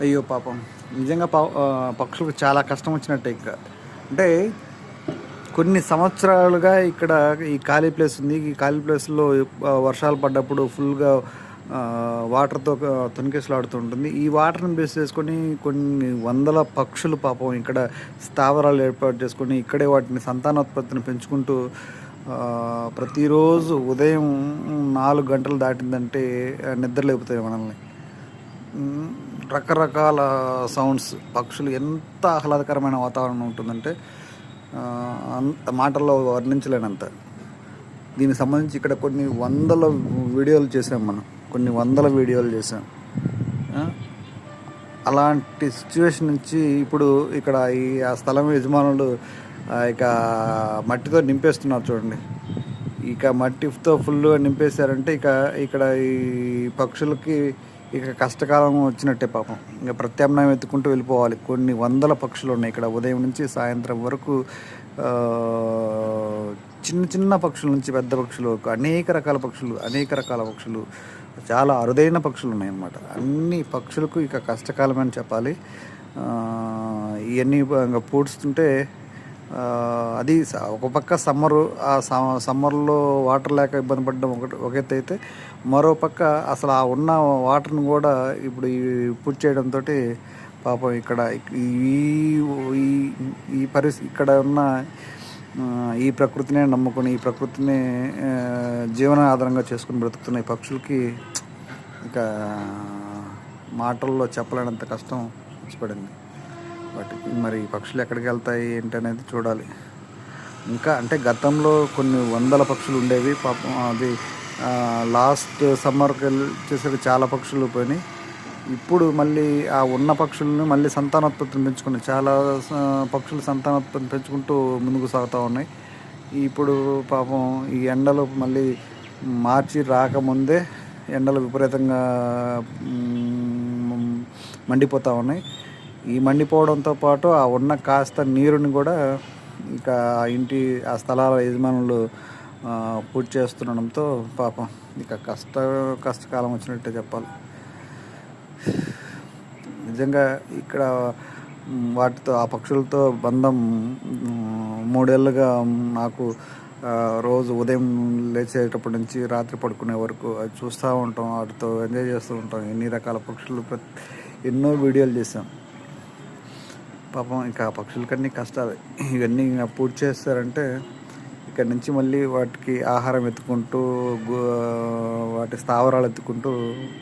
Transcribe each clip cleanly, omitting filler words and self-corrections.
అయ్యో పాపం! నిజంగా పక్షులకు చాలా కష్టం వచ్చినట్టే ఇక. అంటే కొన్ని సంవత్సరాలుగా ఇక్కడ ఈ ఖాళీ ప్లేస్ ఉంది. ఈ ఖాళీ ప్లేస్‌లో వర్షాలు పడ్డప్పుడు ఫుల్‌గా వాటర్‌తో తొణికిసలాడుతూ ఉంటుంది. ఈ వాటర్‌ని బేస్ చేసుకొని కొన్ని వందల పక్షులు పాపం ఇక్కడ స్థావరాలు ఏర్పాటు చేసుకొని ఇక్కడే వాటిని సంతానోత్పత్తిని పెంచుకుంటూ ప్రతిరోజు ఉదయం 4 గంటలు దాటిందంటే నిద్ర లేపుతాయి మనల్ని. హ్మ్. రకరకాల సౌండ్స్ పక్షులు ఎంత ఆహ్లాదకరమైన వాతావరణం ఉంటుందంటే మాటల్లో వర్ణించలేనంత. దీనికి సంబంధించి ఇక్కడ కొన్ని వందల వీడియోలు చేసాం మనం. కొన్ని వందల వీడియోలు చేసాం. ఆ! అలాంటి సిచ్యువేషన్ నుంచి ఇప్పుడు ఇక్కడ ఆ స్థలం యజమానులు ఇక మట్టితో నింపేస్తున్నారు చూడండి. ఇక మట్టితో ఫుల్లుగా నింపేశారంటే ఇక్కడ ఈ పక్షులకి ఇక కష్టకాలం వచ్చినట్టే పాపం. ఇంక ప్రత్యామ్నాయం వెతుక్కుంటూ వెళ్ళిపోవాలి. కొన్ని వందల పక్షులు ఉన్నాయి ఇక్కడ ఉదయం నుంచి సాయంత్రం వరకు. చిన్న చిన్న పక్షుల నుంచి పెద్ద పక్షుల వరకు అనేక రకాల పక్షులు చాలా అరుదైన పక్షులు ఉన్నాయన్నమాట. అన్ని పక్షులకు ఇక కష్టకాలమని చెప్పాలి. ఇవన్నీ ఇంకా పూడుస్తుంటే అది ఒక పక్క సమ్మరు. ఆ సమ్మర్లో వాటర్ లేక ఇబ్బంది పడడం ఒక ఎత్తు అయితే, మరో పక్క అసలు ఆ ఉన్న వాటర్ని కూడా ఇప్పుడు ఈ పూర్తి చేయడంతో పాపం ఇక్కడ ఈ ఈ ఈ పరిస్థితి ఇక్కడ ఉన్న ఈ ప్రకృతినే నమ్ముకొని ఈ ప్రకృతిని జీవన ఆధారంగా చేసుకుని బ్రతుకుతున్న ఈ పక్షులకి ఇక మాటల్లో చెప్పలేనంత కష్టం వచ్చిపడింది. వాటికి మరి పక్షులు ఎక్కడికి వెళ్తాయి ఏంటి అనేది చూడాలి. ఇంకా అంటే గతంలో కొన్ని వందల పక్షులు ఉండేవి పాపం. అది లాస్ట్ సమ్మర్కి వచ్చేసరికి చాలా పక్షులు పోయినాయి. ఇప్పుడు మళ్ళీ ఆ ఉన్న పక్షులను మళ్ళీ సంతానోత్పత్తిని పెంచుకుని చాలా పక్షులు సంతానోత్పత్తిని పెంచుకుంటూ ముందుకు సాగుతూ ఉన్నాయి. ఇప్పుడు పాపం ఈ ఎండలు మళ్ళీ మార్చి రాకముందే ఎండలు విపరీతంగా మండిపోతూ ఉన్నాయి. ఈ మండిపోవడంతో పాటు ఆ ఉన్న కాస్త నీరుని కూడా ఇక ఆ స్థలాల యజమానులు పూర్తి చేస్తుండడంతో పాపం ఇక కష్టకాలం వచ్చినట్టే చెప్పాలి. నిజంగా ఇక్కడ వాటితో ఆ పక్షులతో బంధం 3 ఏళ్ళుగా నాకు. రోజు ఉదయం లేచేటప్పటి నుంచి రాత్రి పడుకునే వరకు అది చూస్తూ ఉంటాం, వాటితో ఎంజాయ్ చేస్తూ ఉంటాం. ఎన్ని రకాల పక్షులు ఎన్నో వీడియోలు చేసాం. పాపం ఇంకా ఆ పక్షులకన్నీ కష్టాలు. ఇవన్నీ పూర్తి చేస్తారంటే ఇక్కడ నుంచి మళ్ళీ వాటికి ఆహారం ఎత్తుకుంటూ వాటి స్థావరాలు ఎత్తుకుంటూ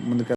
ముందుకు